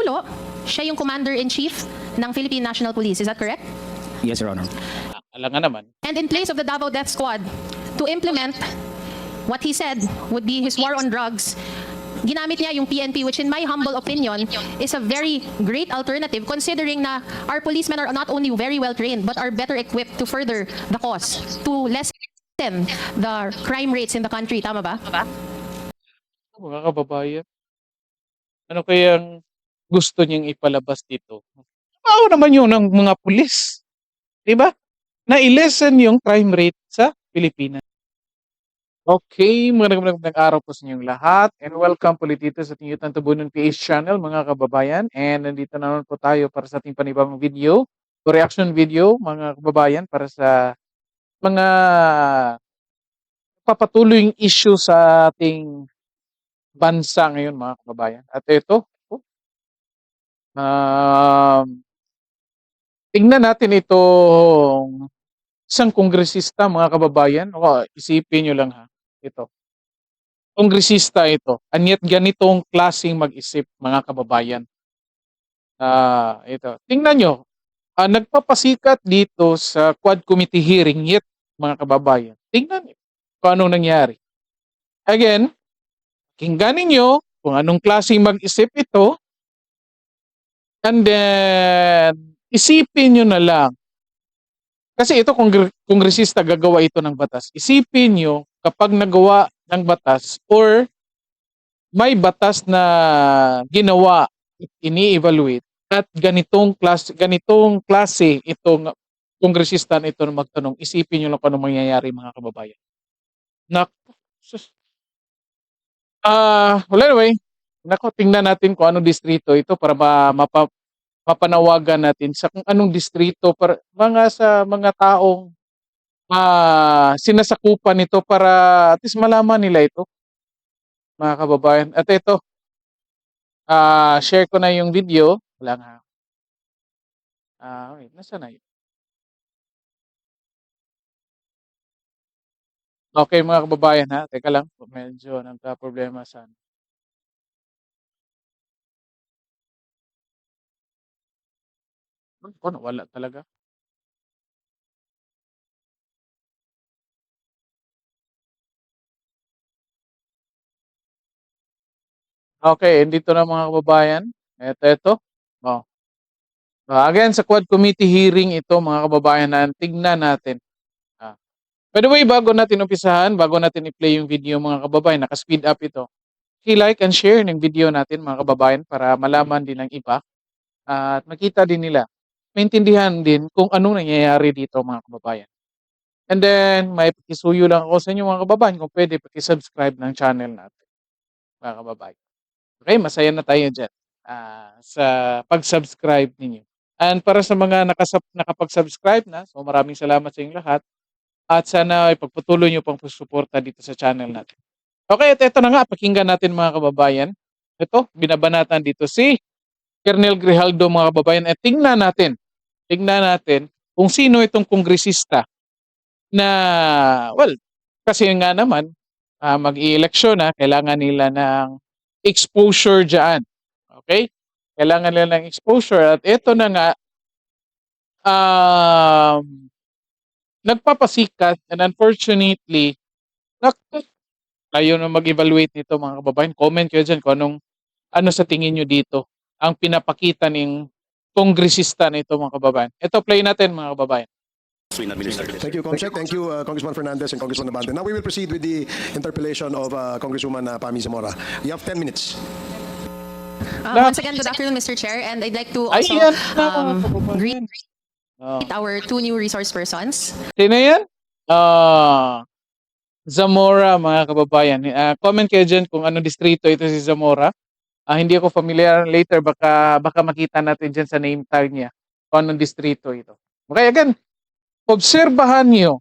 Pangulo, siya yung Commander-in-Chief ng Philippine National Police. Is that correct? Yes, Your Honor. Alangan naman. And in place of the Davao Death Squad to implement what he said would be his war on drugs, ginamit niya yung PNP, which in my humble opinion is a very great alternative considering na our policemen are not only very well trained but are better equipped to further the cause, to lessen the crime rates in the country. Tama ba? Mga kababayan, ano kayang gusto niyang ipalabas dito? Tao naman yun ng mga pulis. Diba? Na-lessen yung crime rate sa Pilipinas. Okay, magandang araw po sa inyong lahat and welcome po ulit dito sa ating Yutan Tabunan PH channel mga kababayan, and nandito naman po tayo para sa ating panibagong video o reaction video mga kababayan para sa mga papatuloy issue sa ating bansa ngayon mga kababayan. At ito, tingnan natin itong isang kongresista mga kababayan. O, isipin nyo lang ha, ito. Kongresista ito. Anyat ganitong klaseng mag-isip mga kababayan. Ito. Tingnan nyo. Nagpapasikat dito sa Quad Committee hearing yet mga kababayan. Tingnan nyo kung anong nangyari. Again, kinggan ninyo kung anong klaseng mag-isip ito. And then, isipin nyo na lang. Kasi ito, kongresista gagawa ito ng batas. Isipin nyo kapag nagawa ng batas or may batas na ginawa, ini-evaluate at ganitong klase itong kongresista na ito na magtanong, isipin nyo lang kung ano mangyayari mga kababayan. Well anyway, tingnan natin kung anong distrito ito para mapanawagan natin sa kung anong distrito para sa mga taong sinasakupan nito para at least malaman nila ito mga kababayan. At ito, share ko na yung video. Wala nga. Wait, nasaan na yun? Okay mga kababayan ha, teka lang, medyo nagka-problema sa wala talaga. Okay, dito na mga kababayan. Ito. Oh. Again, sa Quad Committee hearing ito mga kababayan na tignan natin. By the way, bago natin umpisahan, bago natin i-play yung video mga kababayan, naka-speed up ito. I-like and share ng video natin mga kababayan para malaman din ng iba at makita din nila, maintindihan din kung anong nangyayari dito mga kababayan. And then, may pakisuyo lang ako sa inyo mga kababayan kung pwede pakisubscribe ng channel natin mga kababayan. Okay, masaya na tayo dyan sa pag-subscribe ninyo. And para sa mga nakapag-subscribe na, so maraming salamat sa inyong lahat. At sana ipagpatuloy nyo pang suporta dito sa channel natin. Okay, at ito na nga, pakinggan natin mga kababayan. Ito, binabanatan dito si Colonel Grijaldo mga kababayan. At tingnan natin kung sino itong kongresista na, well, kasi nga naman, mag-i-eleksyon na, kailangan nila ng exposure dyan. Okay? Kailangan nila ng exposure. At ito na nga, nagpapasikat and unfortunately, kayo na mag-evaluate nito mga kababayan. Comment kayo dyan kung ano sa tingin nyo dito ang pinapakita ng kongresista nito mga kababayan. Ito, play natin mga kababayan. Thank you, Comsec. Thank you, Congressman Fernandez and Congressman Nabante. Now we will proceed with the interpellation of Congresswoman Pami Zamora. You have 10 minutes. Once again, good afternoon, Mr. Chair, and I'd like to also greet our two new resource persons. Sino yan? Zamora, mga kababayan. Comment kayo dyan kung anong distrito ito si Zamora. Hindi ako familiar. Later, baka makita natin dyan sa name tag niya kung anong distrito ito. Okay, again, obserbahan niyo.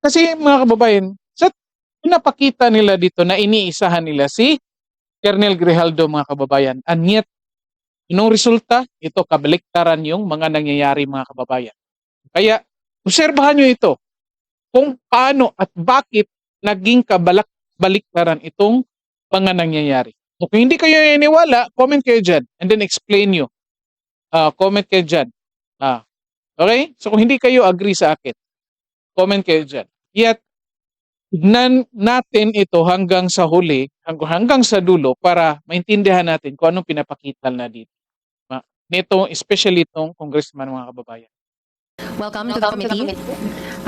Kasi mga kababayan, sa pinapakita nila dito na iniisahan nila si Colonel Grijaldo mga kababayan. And yet, anong resulta? Ito, kabaliktaran yung mga nangyayari mga kababayan. Kaya, obserbahan nyo ito kung paano at bakit naging kabaliktaran itong mga nangyayari. O kung hindi kayo naniniwala, comment kayo dyan and then explain nyo. Comment kayo dyan. Okay? So kung hindi kayo agree sa akin, comment kayo dyan. Yet, tignan natin ito hanggang sa huli, hanggang sa dulo para maintindihan natin kung anong pinapakita na dito. Nito, especially itong congressman, mga kababayan. Welcome to the committee.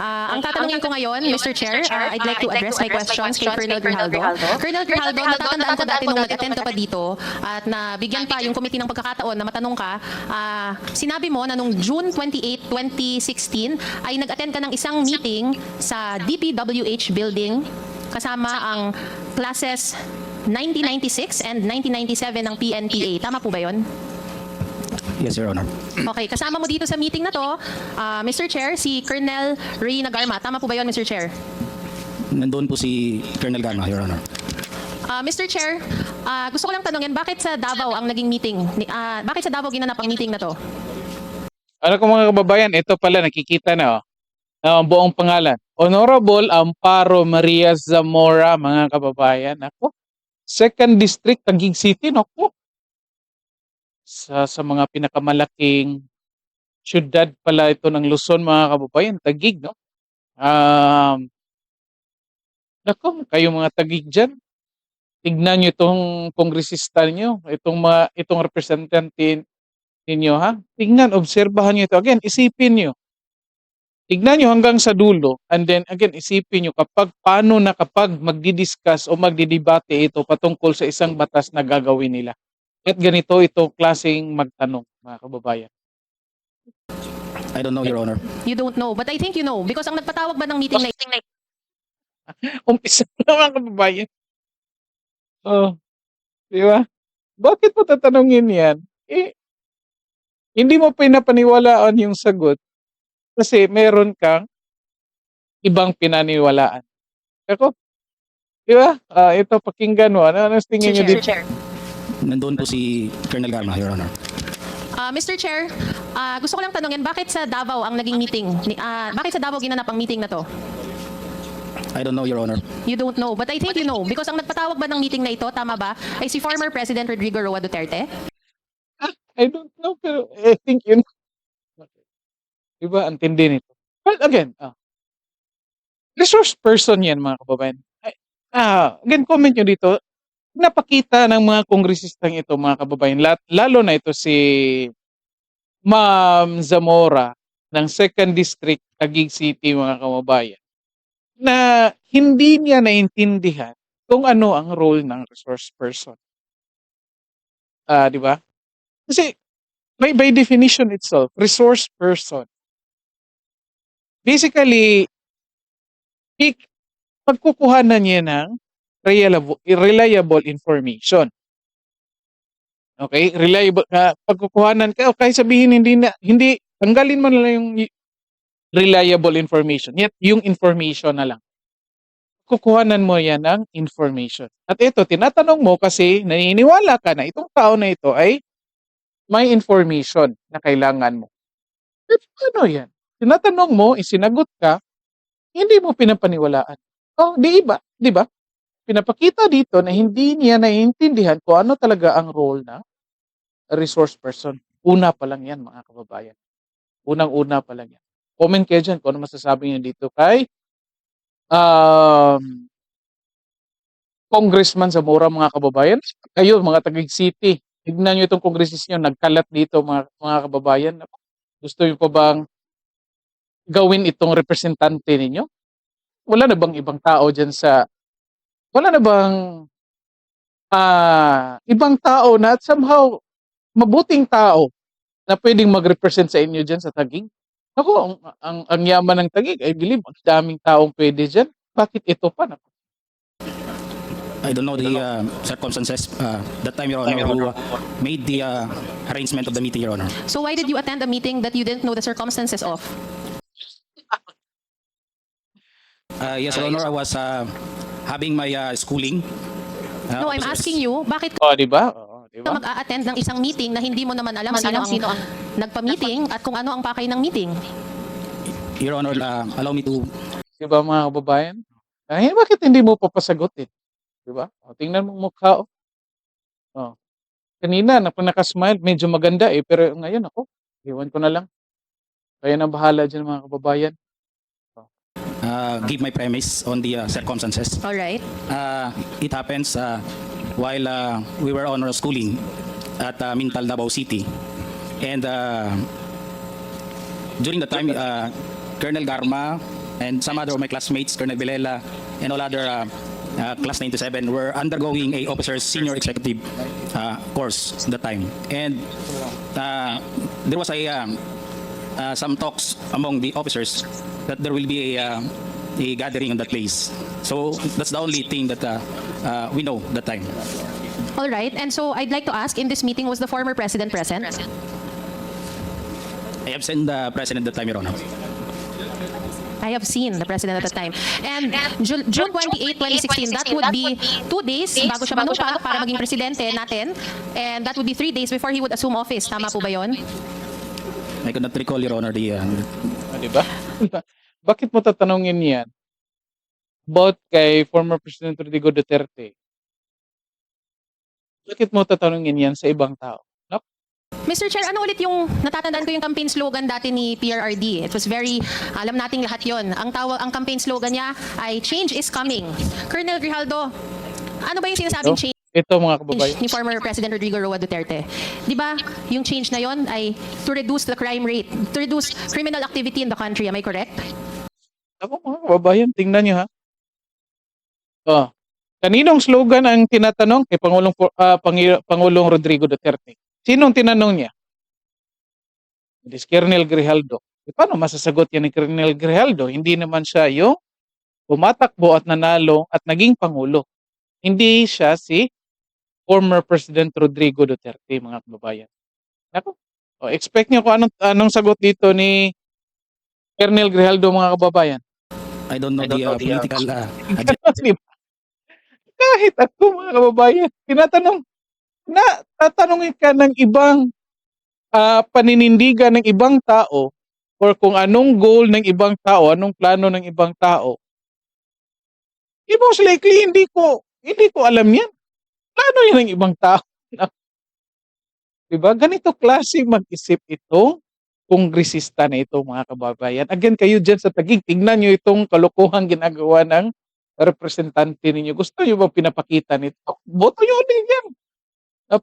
Ang tatanungin ko ngayon, Mr. Chair, I'd like to address my questions kay Colonel Grijaldo. Colonel Grijaldo, natatandaan ko dati nung nag-attend ka pa dito at nabigyan pa yung committee ng pagkakataon na matanong ka, sinabi mo na nung June 28, 2016 ay nag-attend ka ng isang meeting sa DPWH building kasama ang classes 1996 and 1997 ng PNPA. Tama po ba yun? Yes, Your Honor. Okay, kasama mo dito sa meeting na to, Mr. Chair, si Colonel Ray Nagarma. Tama po ba yun, Mr. Chair? Nandoon po si Colonel Garma, Your Honor. Mr. Chair, gusto ko lang tanungin, bakit sa Davao ang naging meeting? Bakit sa Davao ginanap ang meeting na to? Ano ko mga kababayan, ito pala nakikita na ang buong pangalan. Honorable Amparo Maria Zamora, mga kababayan. Ako, 2nd District, Taguig City, naku. Sa mga pinakamalaking syudad pala ito ng Luzon, mga kababayan, Taguig, no? Naku, kayo mga Taguig dyan, tignan nyo itong kongresista nyo, itong representante ninyo, ha? Tignan, obserbahan nyo ito. Again, isipin nyo. Tignan nyo hanggang sa dulo, and then again, isipin nyo kapag magdi-discuss o magdidebate ito patungkol sa isang batas na gagawin nila. At ganito ito klaseng magtanong, mga kababayan. I don't know, Your Honor. You don't know, but I think you know. Because ang nagpatawag ba ng meeting na Umpisa na, mga kababayan. Oh, di ba? Bakit mo tatanungin yan? Hindi mo pinapaniwalaan yung sagot kasi meron kang ibang pinaniwalaan. Ako, di ba? Ito, pakinggan mo. Ano tingin nyo dito? Nandoon po si Colonel Garma, Your Honor. Mr. Chair, gusto ko lang tanungin, bakit sa Davao ang naging meeting? Bakit sa Davao ginanap ang meeting na to? I don't know, Your Honor. You don't know, but I think you know. Because ang nagpatawag ba ng meeting na ito, tama ba, ay si former President Rodrigo Roa Duterte? I don't know, pero I think yun. Diba, ang tindi nito. But again, resource person yan, mga kababayan. Again, comment nyo dito, napakita ng mga kongresistang ito, mga kababayan, lalo na ito si Ma'am Zamora ng 2nd District, Taguig City, mga kababayan, na hindi niya naintindihan kung ano ang role ng resource person. Di ba? Kasi by definition itself, resource person, basically, pagkukuhanan niya ng reliable information. Okay? Reliable, pagkukuhanan ka, okay, sabihin hindi, tanggalin mo na lang yung reliable information. Yet, yung information na lang. Kukuhanan mo yan ng information. At ito, tinatanong mo kasi naniniwala ka na itong tao na ito ay may information na kailangan mo. At ano yan? Tinatanong mo, isinagot ka, hindi mo pinapaniwalaan. Di ba? Pinapakita dito na hindi niya naiintindihan kung ano talaga ang role ng resource person. Una pa lang yan, mga kababayan. Unang-una pa lang yan. Comment kayo dyan kung ano masasabi niyo dito kay Congressman Zamora, mga kababayan. Kayo, mga Taguig City, tignan nyo itong kongresist nyo, nagkalat dito, mga kababayan. Gusto nyo pa bang gawin itong representante ninyo? Wala na bang ibang tao dyan wala na bang ibang tao na at somehow mabuting tao na pwedeng mag-represent sa inyo dyan sa Taguig? Ako, ang yaman ng Taguig, I believe, ang daming taong pwede dyan. Bakit ito pa? I don't know the circumstances that time, Your Honor, who made the arrangement of the meeting, Your Honor. So why did you attend a meeting that you didn't know the circumstances of? Yes, Your Honor, I was having my schooling. No, I'm asking you, bakit Di ba? Di ka ba? mag-a-attend ng isang meeting na hindi mo naman alam sino ang nagpa-meeting at kung ano ang pakay ng meeting? Your Honor, allow me to... Di ba, mga kababayan? Bakit hindi mo papasagutin? Di ba? Tingnan mo mukha. Oh. Kanina nakasmile, medyo maganda eh, pero ngayon ako, iwan ko na lang. Kayo na bahala diyan mga kababayan. Give my premise on the circumstances. All right. It happens while we were on our schooling at Mintal, Davao City. And during the time, Colonel Garma and some other of my classmates, Colonel Vilela, and all other class 97 were undergoing a officer's senior executive course at the time. And there was some talks among the officers that there will be a gathering on that place. So that's the only thing that we know that time. All right. And so I'd like to ask, in this meeting, was the former president present? I have seen the president that time, Your Honor. I have seen the president at the time. And June 28, 2016, that would be 2 days bago siya manumpa para maging presidente natin. And that would be 3 days before he would assume office. Tama po ba yun? I could not recall, Your Honor, the Di ba? Bakit mo tatanungin yan? About kay former President Rodrigo Duterte. Bakit mo tatanungin yan sa ibang tao? No? Mr. Chair, ano ulit yung natatandaan ko yung campaign slogan dati ni PRRD? It was very, alam nating lahat yon. Ang campaign slogan niya ay change is coming. Colonel Grijaldo, ano ba yung sinasabing change Ito mga kababayan. ni former President Rodrigo Roa Duterte? Di ba yung change na yon ay to reduce the crime rate, to reduce criminal activity in the country. Am I correct? Ako mga kababayan, tingnan nyo ha. Oh, kaninong slogan ang tinatanong kay Pangulong Rodrigo Duterte? Sinong tinanong niya? It is Colonel Grijaldo. E paano masasagot yan ni Colonel Grijaldo? Hindi naman siya yung pumatakbo at nanalo at naging Pangulo. Hindi siya si former President Rodrigo Duterte, mga kababayan. Naku, expect niyo kung anong sagot dito ni Colonel Grijaldo, mga kababayan. I don't know the political Di ba? Kahit ako, mga kababayan, tatanungin ka ng ibang paninindigan ng ibang tao or kung anong goal ng ibang tao, anong plano ng ibang tao. Most likely, hindi ko alam yan. Plano yan ng ibang tao. Diba? Ganito klase mag-isip itong kongresista na ito, mga kababayan. Again, kayo dyan sa Taguig, tingnan nyo itong kalokohang ginagawa ng representante ninyo. Gusto nyo ba pinapakita nito? Boto nyo ulit yan.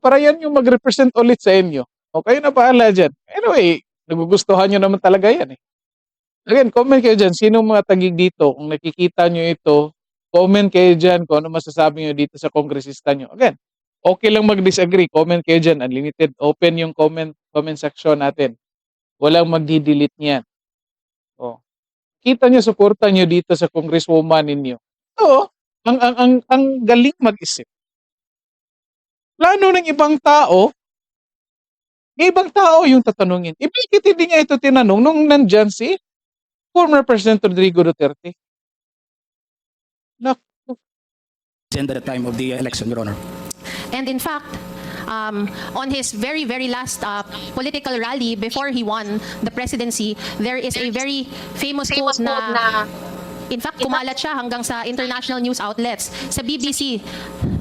Para yan yung mag-represent ulit sa inyo. O kayo na bahala dyan. Anyway, nagugustuhan nyo naman talaga yan eh. Again, comment kayo dyan. Sino mga Taguig dito? Kung nakikita nyo ito, comment kayo dyan kung ano masasabi nyo dito sa kongresista nyo. Again, okay lang mag-disagree. Comment kayo dyan. Unlimited. Open yung comment section natin. Walang magdi-delete niyan. Oh. Kita nyo, suporta nyo dito sa congresswoman ninyo. So, ang galing mag-isip. Plano ng ibang tao yung tatanungin. Bakit hindi niya ito tinanong nung nandyan si former President Rodrigo Duterte? at the time of the election, Your Honor. And in fact, on his very, very last political rally before he won the presidency, there is a very famous quote na, in fact, kumalat siya hanggang sa international news outlets. Sa BBC,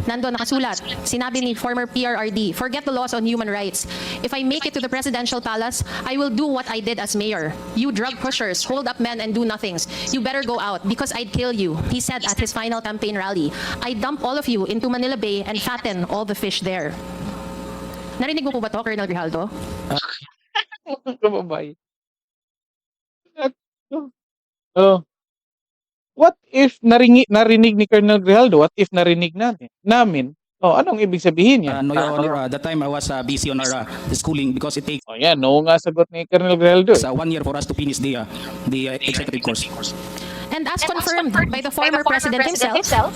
nando nakasulat, sinabi ni former PRRD, forget the laws on human rights. If I make it to the presidential palace, I will do what I did as mayor. You drug pushers, hold up men and do nothings. You better go out because I'd kill you, he said at his final campaign rally. I dump all of you into Manila Bay and fatten all the fish there. Narinig mo po ba to, Colonel Grijaldo? Kababayan. Oh. What if narinig ni Colonel Grijaldo? What if narinig namin? Oh, anong ibig sabihin niya? No, Your Honor, that time I was busy on our schooling because it takes Oh, yan. No nga sagot ni Colonel Grijaldo. 1 year for us to finish the executive course. And as confirmed by the former president himself,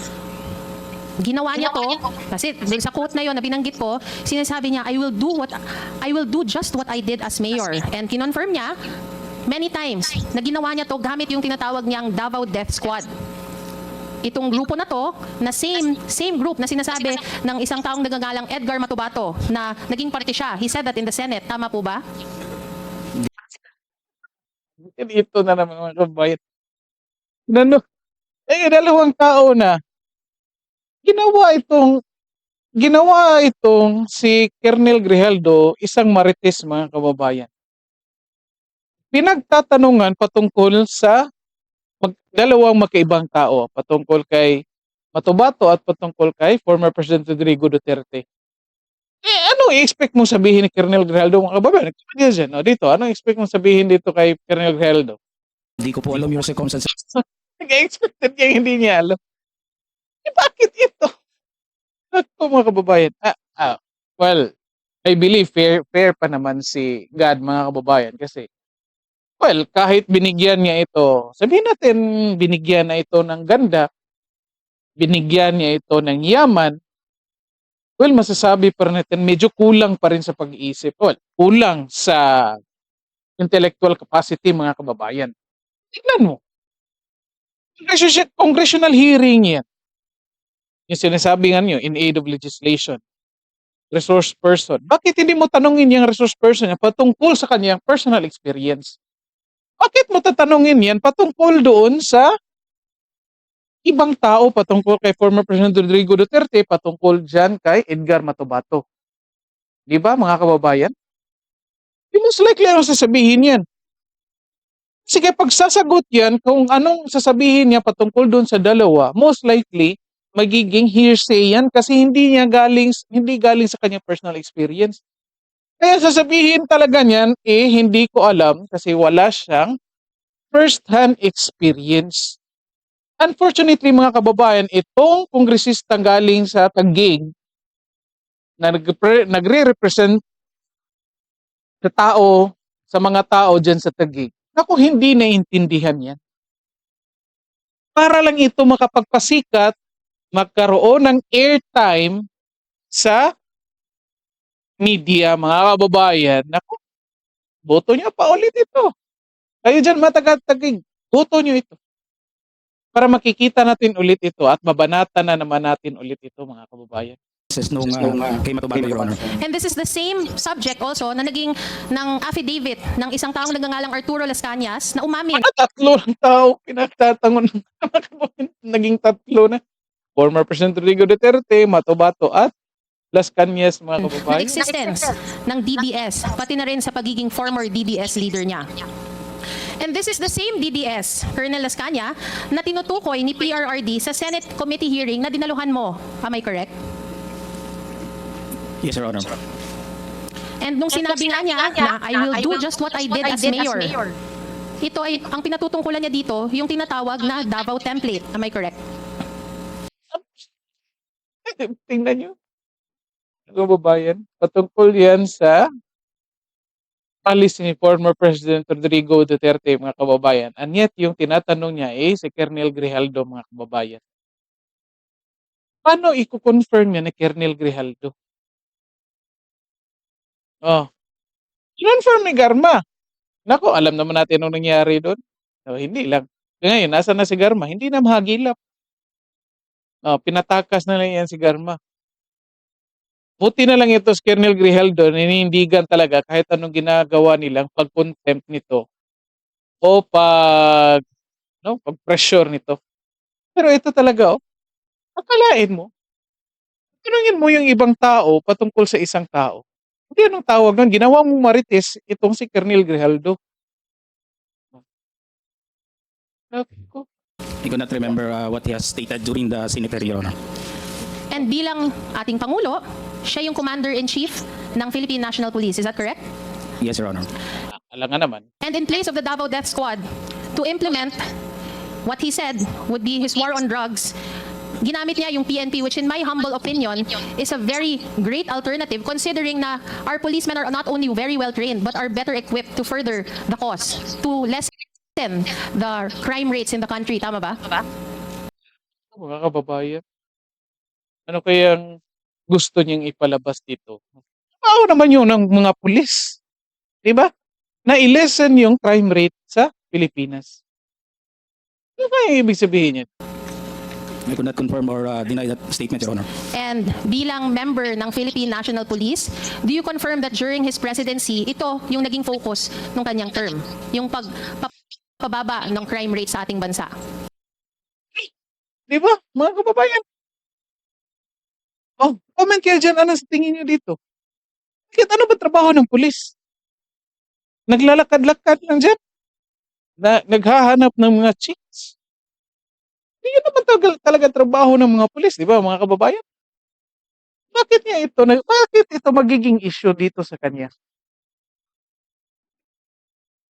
ginawa niya to kasi dun sa quote na yon na binanggit ko, sinasabi niya, I will do just what I did as mayor. And kinonfirm niya many times na ginawa niya to gamit yung tinatawag niyang Davao Death Squad. Itong grupo na to, na same group na sinasabi ng isang taong nagngangalang Edgar Matubato na naging parte siya. He said that in the Senate. Tama po ba? Ito na naman mga kabayan. Dalawang tao na ginawa itong ginawa itong si Colonel Grijaldo isang marites, mga kababayan. Pinagtatanungan patungkol sa dalawang magkaibang tao, patungkol kay Matubato at patungkol kay former President Rodrigo Duterte. Ano i-expect mong sabihin ni Colonel Grijaldo, mga kababayan? Nagkamali dyan. O, dito, ano expect mong sabihin dito kay Colonel Grijaldo? Hindi ko po alam yung circumstances. Nag-expected niya, hindi niya alam. Bakit ito? Ako, mga kababayan. Well, I believe fair pa naman si God, mga kababayan, kasi well, kahit binigyan niya ito, sabihin natin binigyan na ito ng ganda, binigyan niya ito ng yaman, well, masasabi pa rin natin medyo kulang pa rin sa pag-iisip. Well, kulang sa intellectual capacity, mga kababayan. Tignan mo. Congressional hearing yan. Yung sinasabi nga niyo, in aid of legislation. Resource person. Bakit hindi mo tanungin yung resource person niya patungkol sa kanyang personal experience? Bakit mo tatanungin yan patungkol doon sa ibang tao, patungkol kay former President Rodrigo Duterte, patungkol dyan kay Edgar Matubato? Di ba, mga kababayan? Di most likely anong sasabihin yan. Sige, pag sasagot yan, kung anong sasabihin niya patungkol doon sa dalawa, most likely, magiging hearsay yan kasi hindi galing sa kanyang personal experience. Kaya sasabihin talaga niyan, hindi ko alam kasi wala siyang first-hand experience. Unfortunately, mga kababayan, itong kongresistang galing sa Taguig na nagre-represent sa mga tao dyan sa Taguig, naku, hindi naiintindihan yan. Para lang ito makapagpasikat, magkaroon ng airtime sa media, mga kababayan, naku, boto niyo pa ulit ito. Kayo dyan, mataga-Taguig, boto niyo ito. Para makikita natin ulit ito at mabanata na naman natin ulit ito, mga kababayan. Nung kay Matubato, Your Honor. And this is the same subject also na naging ng affidavit ng isang taong nagngangalang Arturo Las Cañas na umamin. Tatlo ng tao pinagtatangon ng mga kababayan. Naging tatlo na. Former President Rodrigo Duterte, Matubato at Las Cañas, mga na kababayan. existence ng DDS, pati na rin sa pagiging former DDS leader niya. And this is the same DDS, Colonel Las Cañas, na tinutukoy ni PRRD sa Senate committee hearing na dinaluhan mo. Am I correct? Yes, Your Honor. And nung sinabi nga niya na I will do just what I did as mayor, ito ay, ang pinatutungkulan niya dito, yung tinatawag na Davao template. Am I correct? Tingnan nyo. Mga kababayan, patungkol yan sa policy ni former President Rodrigo Duterte, mga kababayan. And yet, yung tinatanong niya si Colonel Grijaldo, mga kababayan. Paano i-confirm niya ni Colonel Grijaldo? Confirm ni Garma. Nako, alam naman natin anong nangyari doon. Hindi lang. Ngayon, nasa na si Garma? Hindi na mahagilap. Pinatakas na lang yan si Garma. Buti na lang ito si Colonel Grijaldo, ninindigan talaga kahit anong ginagawa nilang pag-contempt nito o pag-pressure nito. Pero ito talaga, akalain mo, tanungin mo yung ibang tao patungkol sa isang tao. Hindi anong tawag nun, ginawa mong marites itong si Colonel Grijaldo. Naku. I could not remember what he has stated during the Senate, Your Honor. And bilang ating Pangulo, siya yung Commander-in-Chief ng Philippine National Police. Is that correct? Yes, Your Honor. Alam nga naman. And in place of the Davao Death Squad, to implement what he said would be his war on drugs, ginamit niya yung PNP, which in my humble opinion is a very great alternative considering na our policemen are not only very well trained but are better equipped to further the cause, to lessen the crime rates in the country. Tama ba? Mga kababayan, ano kayang gusto niyang ipalabas dito? Trabaho naman yun ng mga pulis. Diba? Na i-lessen yung crime rate sa Pilipinas. Ano kaya ibig sabihin niya? I could not confirm or deny that statement, Your Honor. And bilang member ng Philippine National Police, do you confirm that during his presidency, ito yung naging focus ng kanyang term? Yung pagpababa ng crime rate sa ating bansa? Diba? Mga kababayan. Oh, comment kayo dyan. Ano sa tingin nyo dito? Bakit ano ba trabaho ng pulis? Naglalakad-lakad lang dyan. Naghahanap ng mga chicks. Hindi yun naman talaga trabaho ng mga pulis, di ba, mga kababayan? Bakit ito magiging issue dito sa kanya?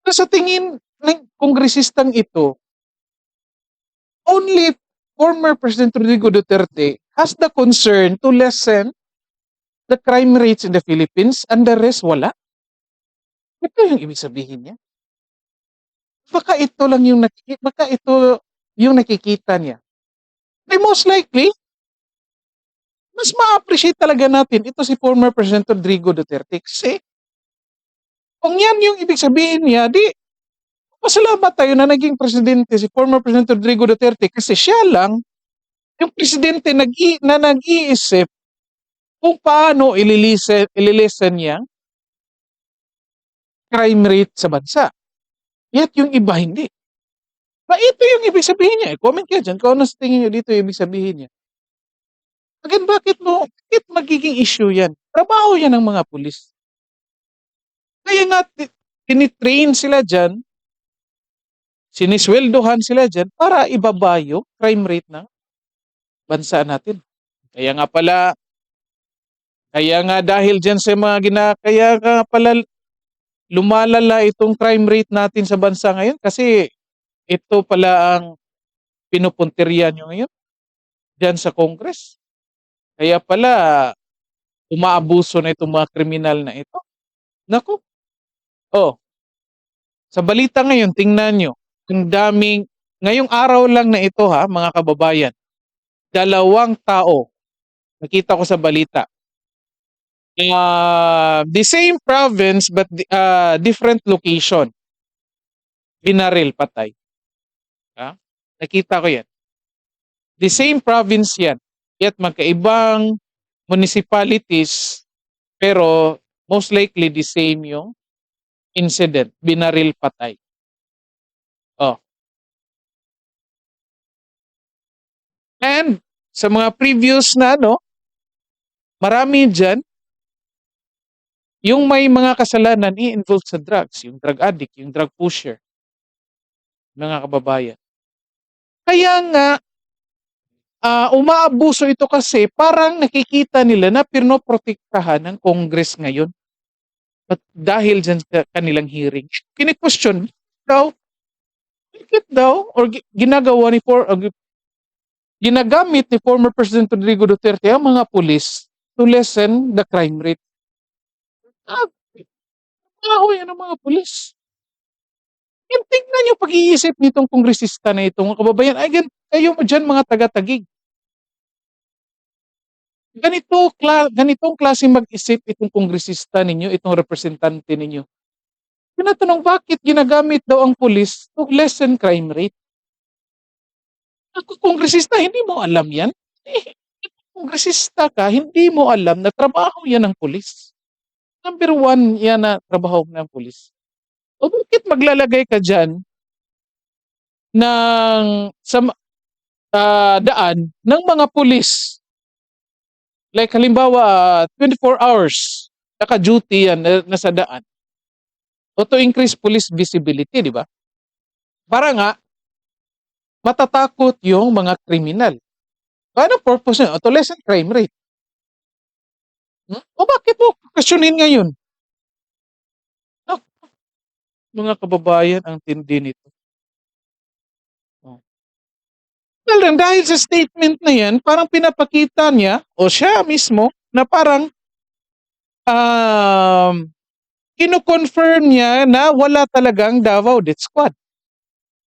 So, sa tingin ng kongresistang ito, only former President Rodrigo Duterte has the concern to lessen the crime rates in the Philippines and the rest wala. Ito yung ibig sabihin niya. Baka ito yung nakikita niya. And most likely, mas ma-appreciate talaga natin ito si former President Rodrigo Duterte kasi kung yan yung ibig sabihin niya, di pasalamat tayo na naging presidente si former President Rodrigo Duterte kasi siya lang yung presidente na nag-iisip kung paano ililisen niya crime rate sa bansa. Yet yung iba hindi. Ito yung ibig sabihin niya. Comment kayo dyan kung ano sa tingin niyo dito yung ibig sabihin niya. Again, bakit magiging issue yan? Trabaho yan ng mga pulis. Kaya nga, tinitrain sila dyan, sinisweldohan sila dyan para ibaba yung crime rate ng bansa natin. Kaya nga dahil dyan sa kaya nga pala lumalala itong crime rate natin sa bansa ngayon kasi ito pala ang pinupuntirya nyo ngayon dyan sa Congress. Kaya pala umaabuso na itong mga kriminal na ito. Naku. Sa balita ngayon, tingnan nyo, ngayong araw lang na ito mga kababayan, 2 tao, nakita ko sa balita, the same province but different location, binaril, patay. Nakita ko yan. The same province yan, yet magkaibang municipalities, pero most likely the same yung incident, binaril, patay. And sa mga previous na marami dyan, yung may mga kasalanan i-involved sa drugs, yung drug addict, yung drug pusher, mga kababayan. Kaya nga, umaabuso ito kasi parang nakikita nila na pinoprotektahan ng Congress ngayon. At dahil dyan sa kanilang hearing, kini-question daw, or ginagamit ni former President Rodrigo Duterte ang mga pulis to lessen the crime rate. Yan ang mga pulis. Yung tingnan yung pag-iisip nitong kongresista na itong kababayan. Again, kayo mo dyan mga taga-tagig. Ganitong klase mag-isip itong kongresista ninyo, itong representante ninyo. Tinatanong bakit ginagamit daw ang pulis to lessen crime rate? Ako, kongresista, hindi mo alam yan? Kongresista ka, hindi mo alam na trabaho yan ng pulis. Number 1 yan na trabaho ng pulis. O bakit maglalagay ka dyan sa daan ng mga pulis? Like halimbawa, 24 hours, naka-duty yan na sa daan. O to increase police visibility, di ba? Para nga, matatakot yung mga kriminal. Ano purpose nyo? To lessen crime rate. O bakit mo questionin ngayon? Mga kababayan, ang tindi nito. Dahil sa statement na yan, parang pinapakita niya, o siya mismo, na parang kino-confirm niya na wala talagang Davao Death Squad.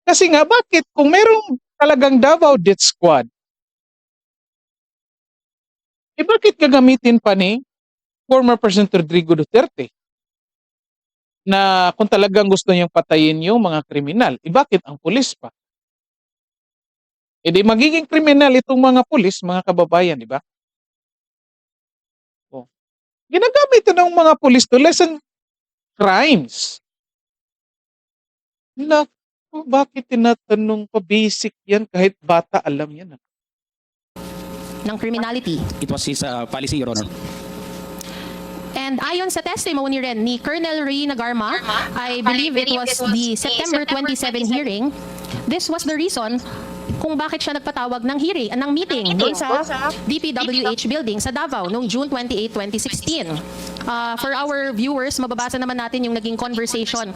Kasi nga, bakit? Kung merong talagang Davao Death Squad, bakit gagamitin pa ni former President Rodrigo Duterte? Na kung talagang gusto niyang patayin yung mga kriminal, bakit ang pulis pa? Di magiging kriminal itong mga pulis, mga kababayan, di ba? Ginagamit ito ng mga pulis to lessen crimes. Bakit tinatanong pa basic yan kahit bata alam yan? ng criminality. It was his policy, Your Honor. And ayon sa testimony rin ni Colonel Ray Nagarma, I believe it was the September 27 hearing, this was the reason kung bakit siya nagpatawag ng meeting doon sa DPWH building sa Davao noong June 28, 2016. For our viewers, mababasa naman natin yung naging conversation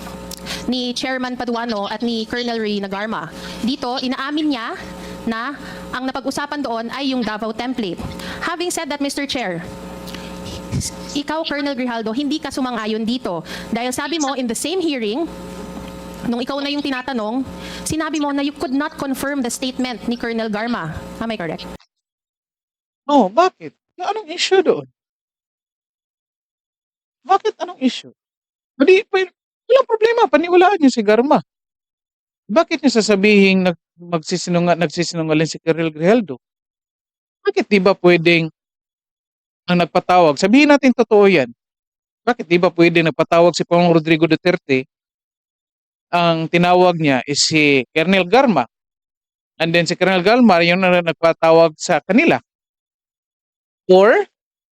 ni Chairman Paduano at ni Colonel Ray Nagarma. Dito, inaamin niya na ang napag-usapan doon ay yung Davao template. Having said that, Mr. Chair, ikaw, Colonel Grijaldo, hindi ka sumang-ayon dito. Dahil sabi mo, in the same hearing, nung ikaw na yung tinatanong, sinabi mo na you could not confirm the statement ni Colonel Garma. Am I correct? Oh, bakit? Anong issue doon? Bakit anong issue? Walang problema, paniwalaan niyo si Garma. Bakit niyo sasabihin nagsisinungaling si Colonel Grijaldo? Bakit di ba pwedeng ang nagpatawag, sabihin natin totoo yan, bakit di ba pwedeng nagpatawag si Pangulong Rodrigo Duterte, ang tinawag niya is si Colonel Garma, and then si Colonel Garma yung nagpatawag sa kanila? Or,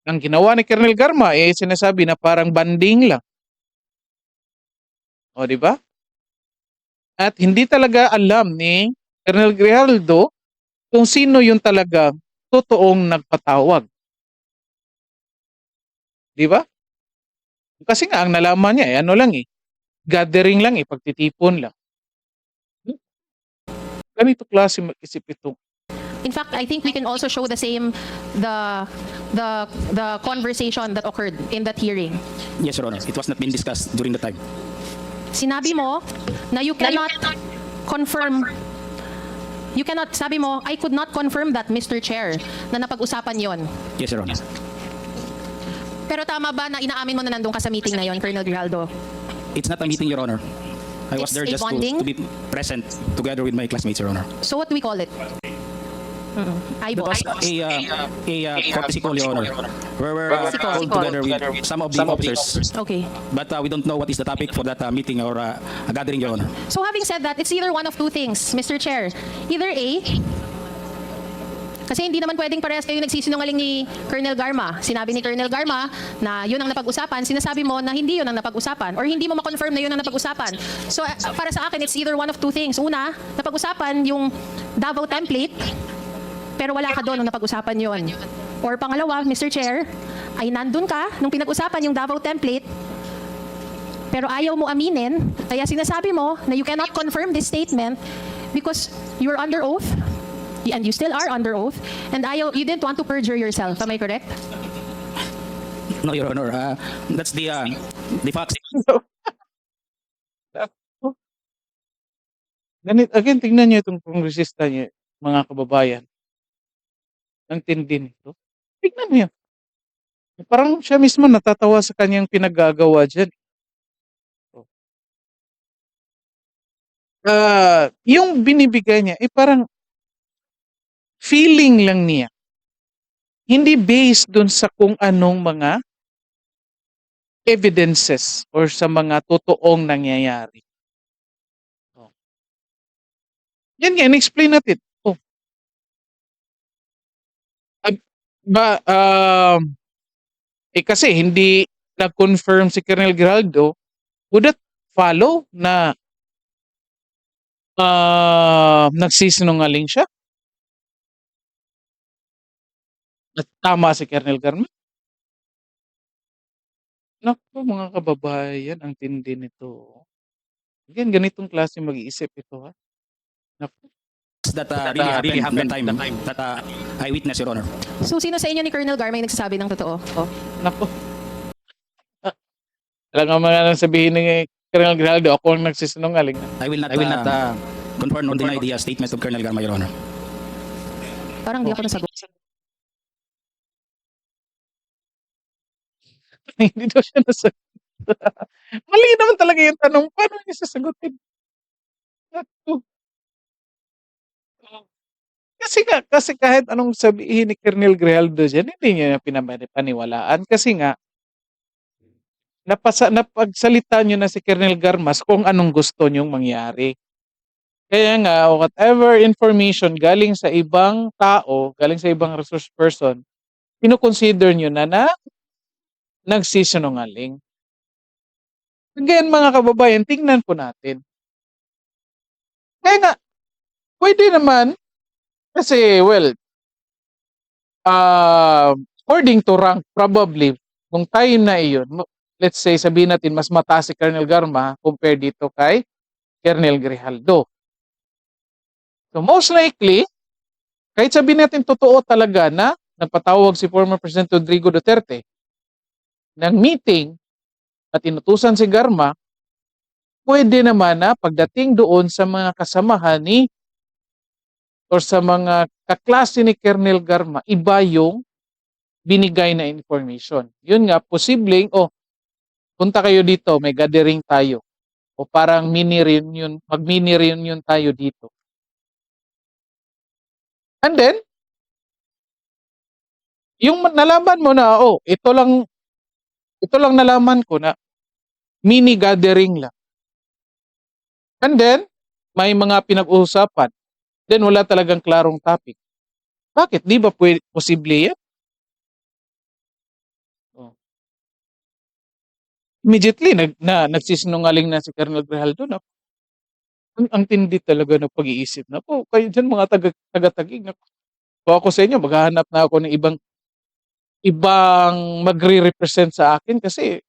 ang ginawa ni Colonel Garma sinasabi na parang banding lang. O, di ba? At hindi talaga alam ni Colonel Grijaldo kung sino yung talagang totoong nagpatawag. Di ba? Kasi nga, ang nalaman niya, ano lang gathering lang pagtitipon lang. Ganito klase mag-isip ito. In fact, I think we can also show the conversation that occurred in that hearing. Yes, Your Honor. It was not being discussed during the time. Sinabi mo na you cannot confirm, sabi mo, I could not confirm that, Mr. Chair, na napag-usapan yon. Yes, Your Honor. Pero tama ba na inaamin mo na nandun ka sa meeting na yon, Colonel Grijaldo? It's not a meeting, Your Honor. I was It's there a just bonding? to be present together with my classmates, Your Honor. So what do we call it? That Eyeball. was a courtesy call, Your Honor. Where we're Courtesy call. called together with some of the officers. Okay. But we don't know what is the topic for that meeting or a gathering, Your Honor. So having said that, it's either one of two things, Mr. Chair. Either A, kasi hindi naman pwedeng parehas kayo nagsisinungaling ni Colonel Garma. Sinabi ni Colonel Garma na yun ang napag-usapan, sinasabi mo na hindi yun ang napag-usapan or hindi mo ma-confirm na yun ang napag-usapan. So para sa akin, it's either one of two things. Una, napag-usapan yung Davao template, pero wala ka doon nung napag-usapan yun. Or pangalawa, Mr. Chair, ay nandun ka nung pinag-usapan yung Davao template, pero ayaw mo aminin, kaya sinasabi mo na you cannot confirm this statement because you're under oath, and you still are under oath, and you didn't want to perjure yourself. Am I correct? No, Your Honor. That's the facts. Again, tingnan niyo itong kongresista niyo, mga kababayan. Ang tindi nito. Tingnan niyo. Parang siya mismo natatawa sa kanyang pinaggagawa dyan. Yung binibigay niya, parang feeling lang niya. Hindi based dun sa kung anong mga evidences or sa mga totoong nangyayari. Yan nga, in-explain natin. Kasi hindi na-confirm si Colonel Grijaldo, would that follow na nagsisinungaling siya? At tama si Colonel Garma? Naku, mga kababayan, ang tindi nito. Again, ganitong klase mag-iisip ito, ha? Naku. That really happened that time that I witnessed, Your Honor. So sino sa inyo ni Colonel Garma yung nagsasabi ng totoo? Naku. Alam nga mga sabihin ni Colonel Grijaldo, ako ang nagsisinungaling. I will not confirm or deny the statement of Colonel Garma, Your Honor. Parang di ako nasagot. Hindi daw siya nasagot. Mali naman talaga yung tanong. Paano niya sasagutin? Naku. Kasi kahit anong sabihin ni Colonel Grijaldo dyan, hindi niya pinapaniwalaan. Kasi nga, napagsalita niyo na si Colonel Garmas kung anong gusto niyong mangyari. Kaya nga, whatever information galing sa ibang tao, galing sa ibang resource person, kino-consider nyo na nagsisinungaling. Again, mga kababayan, tingnan po natin. Kaya nga, pwede naman, kasi, well, according to rank, probably, kung time na iyon, let's say, sabihin natin, mas mataas si Colonel Garma compared dito kay Colonel Grijaldo. So, most likely, kahit sabihin natin totoo talaga na nagpatawag si former President Rodrigo Duterte ng meeting at inutusan si Garma, pwede naman na pagdating doon sa mga kasamahan ni or sa mga kaklase ni Colonel Garma, iba yung binigay na information. Yun nga, posibleng, punta kayo dito, may gathering tayo. O parang mag-mini reunion tayo dito. And then, yung nalaman mo na, ito lang nalaman ko na mini gathering lang. And then, may mga pinag-uusapan. Then, wala talagang klarong topic. Bakit? Di ba posible yan? Immediately, nagsisinungaling na si Colonel Grijaldo na ang tindi talaga ng pag-iisip na po. Kayo dyan mga taga-tagig. Kung ako sa inyo, maghahanap na ako ng ibang magre-represent sa akin kasi,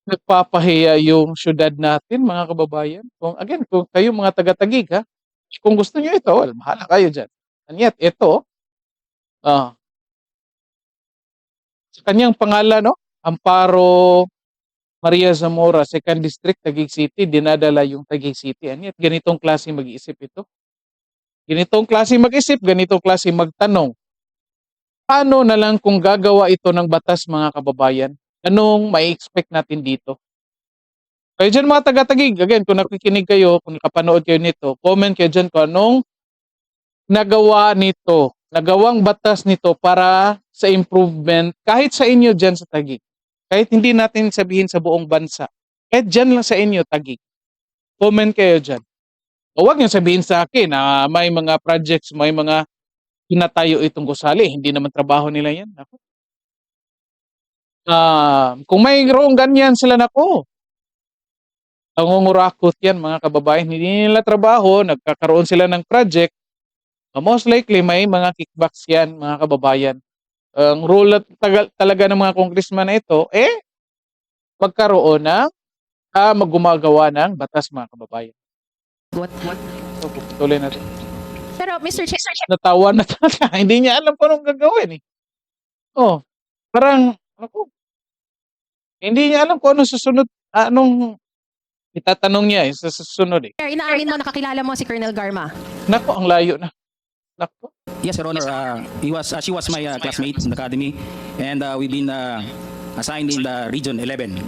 nagpapahiya yung syudad natin, mga kababayan. Kung kayo mga taga-tagig, ha, kung gusto nyo ito, well, bahala kayo dyan. And yet, ito, sa kanyang pangalan, Amparo Maria Zamora, 2nd District, Taguig City, dinadala yung Taguig City. And yet, ganitong klase mag-iisip ito. Ganitong klase mag-isip, ganitong klase magtanong. Paano na lang kung gagawa ito ng batas, mga kababayan? Anong mai-expect natin dito? Kayo dyan mga taga-tagig, again, kung nakikinig kayo, kung nakapanood kayo nito, comment kayo dyan kung anong nagawang batas nito para sa improvement, kahit sa inyo dyan sa Taguig. Kahit hindi natin sabihin sa buong bansa. Kahit dyan lang sa inyo, Taguig. Comment kayo dyan. O huwag niyo sabihin sa akin na may mga projects, may mga pinatayo itong gusali. Hindi naman trabaho nila yan. Kung mayroong ganyan sila, nangungurakot yan, mga kababayan. Hindi nila trabaho, nagkakaroon sila ng project. Most likely, may mga kickbacks yan, mga kababayan. Ang role talaga ng mga congressman na ito, magkaroon ng gumagawa ng batas, mga kababayan. What? So, tuloy natin. Pero Mr. Chair, Natawa na talaga. Hindi niya alam kung anong gagawin. Parang, hindi niya alam kung anong susunod, anong itatanong niya sa susunod. inaamin mo nakakilala mo si Colonel Garma. Ang layo na. Yes, Your Honor. She was my classmate in the academy, and we've been assigned in the Region 11.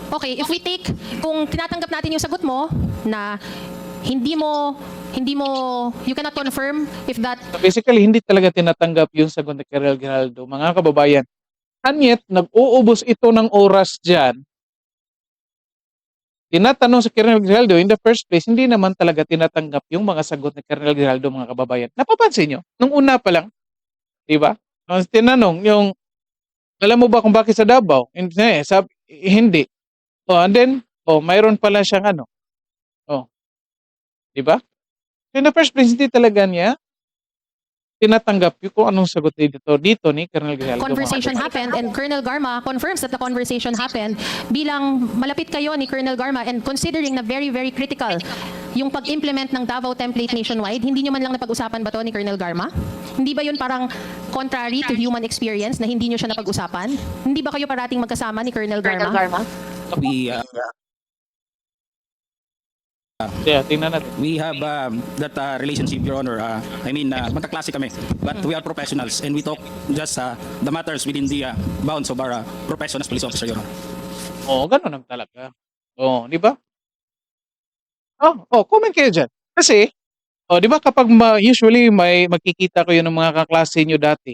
Okay, if we take, kung tinatanggap natin yung sagot mo na you cannot confirm if that, Basically, hindi talaga tinatanggap yung sagot ni Colonel Grijaldo, mga kababayan. And yet, nag-uubos ito ng oras dyan. Tinatanong si Colonel Grijaldo, in the first place, hindi naman talaga tinatanggap yung mga sagot ni Colonel Grijaldo, mga kababayan. Napapansin nyo? Nung una pa lang, di ba? Tinanong, alam mo ba kung bakit sa Davao? Hindi. And then, mayroon pala siyang di ba? In the first place, hindi talaga niya tinatanggap yung kung anong sagot dito ni Colonel Grijaldo. conversation happened and Colonel Garma confirms that the conversation happened bilang malapit kayo ni Colonel Garma and considering na very, very critical yung pag-implement ng Davao Template nationwide, hindi nyo man lang napag-usapan ba to ni Colonel Garma? Hindi ba yun parang contrary to human experience na hindi nyo siya napag-usapan? Hindi ba kayo parating magkasama ni Colonel Garma? Tingnan natin. We have that relationship, Your Honor. Magkaklase kami. But we are professionals and we talk just the matters within the bounds of our profession as police officer, Your Honor. Ganun lang talaga. Di ba? Comment kayo dyan. Kasi, di ba kapag usually may magkikita kayo ng mga kaklase nyo dati,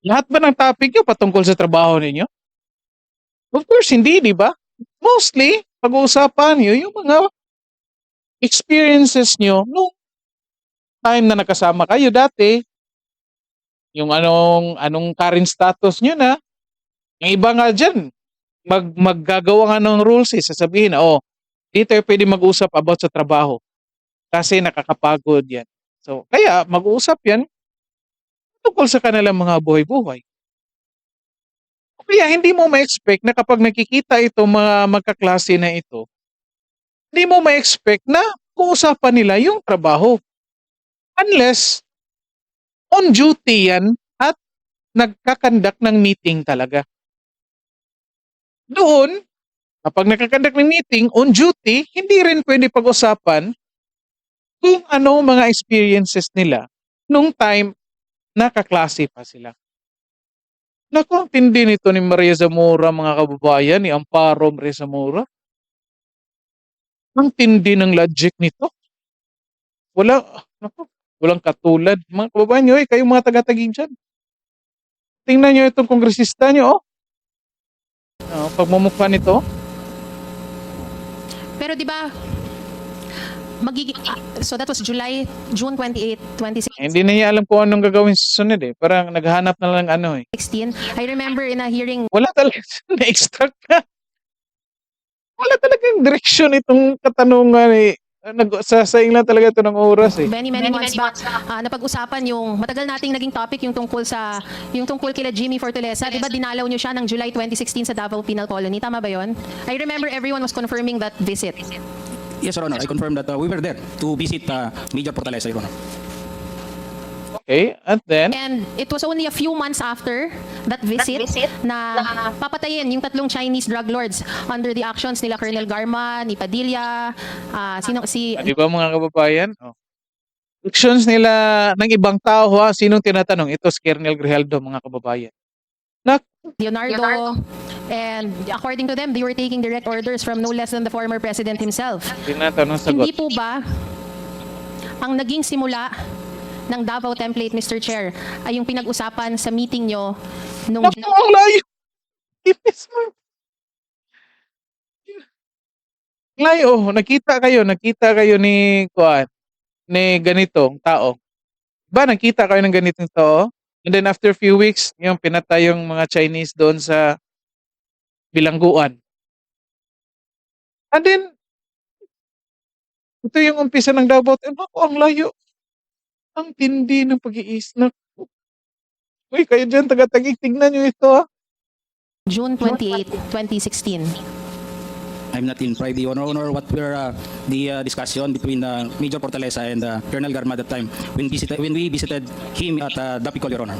lahat ba ng topic nyo patungkol sa trabaho ninyo? Of course, hindi, di ba? Mostly, pag-uusapan nyo yung mga experiences nyo nung time na nakasama kayo dati, yung anong current status nyo na, yung iba nga dyan, maggagawa nga ng rules sasabihin na, di tayo pwede mag-usap about sa trabaho kasi nakakapagod yan. So, kaya mag-uusap yan tungkol sa kanilang mga buhay-buhay. Kaya hindi mo ma-expect na kapag nakikita ito mga magkaklase na ito, hindi mo ma-expect na uusapan nila yung trabaho. Unless on duty yan at nagkakandak ng meeting talaga. Doon, kapag nagkakandak ng meeting on duty, hindi rin pwede pag-usapan kung ano mga experiences nila nung time nakaklase pa sila. Naku, ang tindi nito ni Maria Zamora, mga kababayan, ni Amparo Maria Zamora. Ang tindi ng logic nito. Walang katulad. Mga kababayan nyo, kayong mga taga-tagig dyan. Tingnan nyo itong kongresista nyo, pagmumukha nito. Pero di ba, so that was June 28, 2016. Hindi na niya alam kung anong gagawin sa sunod Parang naghahanap na lang I remember in a hearing Wala talaga na-extract ka. Wala talagang direksyon itong katanungan Nagsasaing lang talaga ito ng oras many months back, napag-usapan yung matagal nating naging topic yung tungkol kila Jimmy Fortaleza. Di ba dinalaw niyo siya ng July 2016 sa Davao Penal Colony? Tama ba yon? I remember everyone was confirming that visit. Yes, Your Honor. I confirm that we were there to visit Major Fortaleza, Your Honor. Okay, and then? And it was only a few months after that visit na papatayin yung tatlong Chinese drug lords under the actions nila Colonel Garma, ni Padilla, Di ba mga kababayan? Actions nila ng ibang tao sinong tinatanong? Ito si Colonel Grijaldo, mga kababayan. Leonardo, and according to them, they were taking direct orders from no less than the former president himself. Tinatanong sagot. Hindi po ba ang naging simula ng Davao Template, Mr. Chair, ay yung pinag-usapan sa meeting nyo nung... Naku, ang layo! Ipis mo. Layo, nakita kayo ni ganitong tao. Ba, nakita kayo ng ganitong tao? And then after a few weeks, yung pinatay yung mga Chinese doon sa bilangguan. And then, ito yung umpisa ng Davao. Naku, ang layo. Ang tindi ng pag-iisnak. Uy, kayo dyan, taga-tagig, tignan nyo ito June 28, 2016. I'm not in pride, Your Honor, what were the discussion between Major Fortaleza and Colonel Garma at that time when we visited him at Dapicol, Your Honor.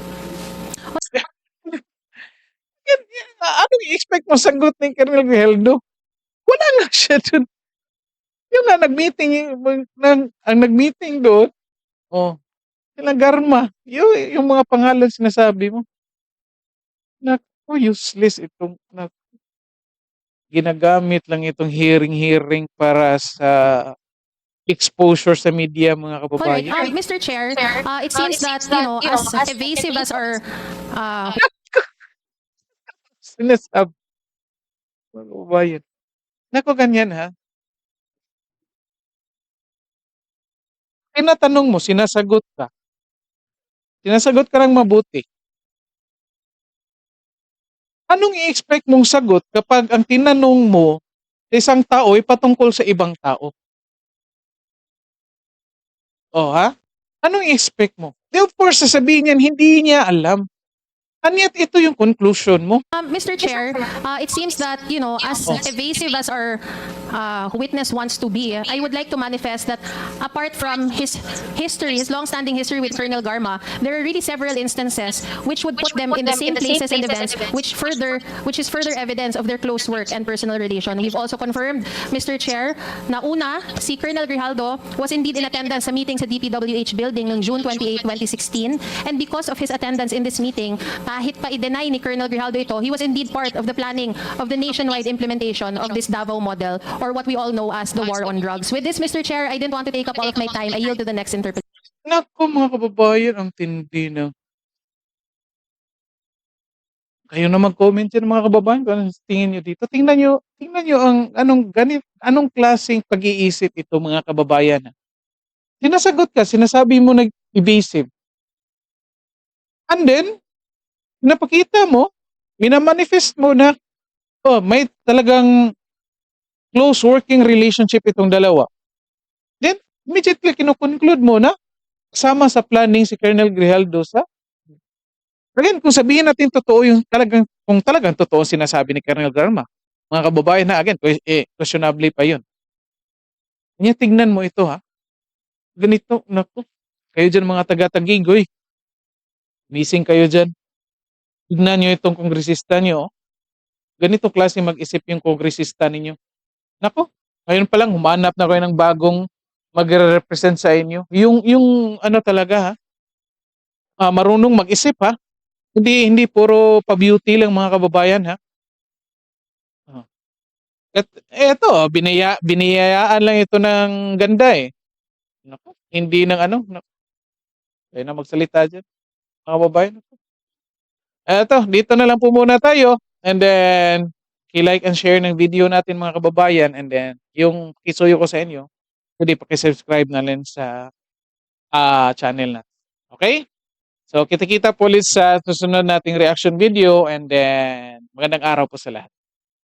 Anong i-expect mo sagot ni Colonel Grijaldo? Wala nga siya dun. Yung nga nag-meeting, ang nag-meeting doon, sila Garma, yung mga pangalan sinasabi mo. Naku, useless itong ginagamit lang itong hearing para sa exposure sa media, mga kababayan. Alright, Mr. Chair, it seems that, as evasive as our... Sinasabi, mga kababayan. Naku, ganyan Tinatanong mo, sinasagot ka. Sinasagot ka lang mabuti. Anong i-expect mong sagot kapag ang tinanong mo sa isang tao ay patungkol sa ibang tao? Anong i-expect mo? Of course, sasabihin niyan, hindi niya alam. And yet, ito yung conclusion mo. Mr. Chair, it seems that, as evasive as our witness wants to be, I would like to manifest that apart from his history, his long-standing history with Colonel Garma, there are really several instances which would put them in the same places and events, which is further evidence of their close work and personal relation. We've also confirmed, Mr. Chair, na una, si Colonel Grijaldo was indeed in attendance sa meeting sa DPWH building noong June 28, 2016, and because of his attendance in this meeting, kahit pa i-deny ni Colonel Grijaldo ito, he was indeed part of the planning of the nationwide implementation of this Davao model, or what we all know as the war on drugs. With this, Mr. Chair, I didn't want to take up all of my time. I yield to the next interpretation. Naku, mga kababayan, ang tindi na. Kayo na mag-comment diyan mga kababayan kung anong tingin niyo dito. Tingnan niyo ang anong klaseng pag-iisip ito mga kababayan. Sinasagot ka, sinasabi mo nag-evasive. And then, pinapakita mo, minamanifest mo na, oh, may talagang close working relationship itong dalawa. Then, immediately kinukonclude mo na kasama sa planning si Colonel Grijaldo sa again, kung sabihin natin totoo yung kung talagang totoo sinasabi ni Colonel Garma, mga kababayan na again, questionable pa yun. Kanya tignan mo ito ha. Ganito, naku, kayo dyan mga taga-Tagigoy. Missing kayo dyan. Tignan nyo itong kongresista nyo. Oh. Ganito klase mag-isip yung kongresista ninyo. Naku, ngayon pa lang humanap na kayo ng bagong magre-represent sa inyo. Yung ano talaga ha, marunong mag-isip ha. Hindi puro pa-beauty lang mga kababayan ha. At eto, biniyayaan lang ito ng ganda eh. Naku, hindi ng ano, kaya na magsalita dyan, mga kababayan. Eto, dito na lang po muna tayo. And then, like and share ng video natin mga kababayan. And then, yung kisuyo ko sa inyo, pwede pakisubscribe na rin sa channel natin. Okay? So, kita-kita po ulit sa susunod nating reaction video. And then, magandang araw po sa lahat.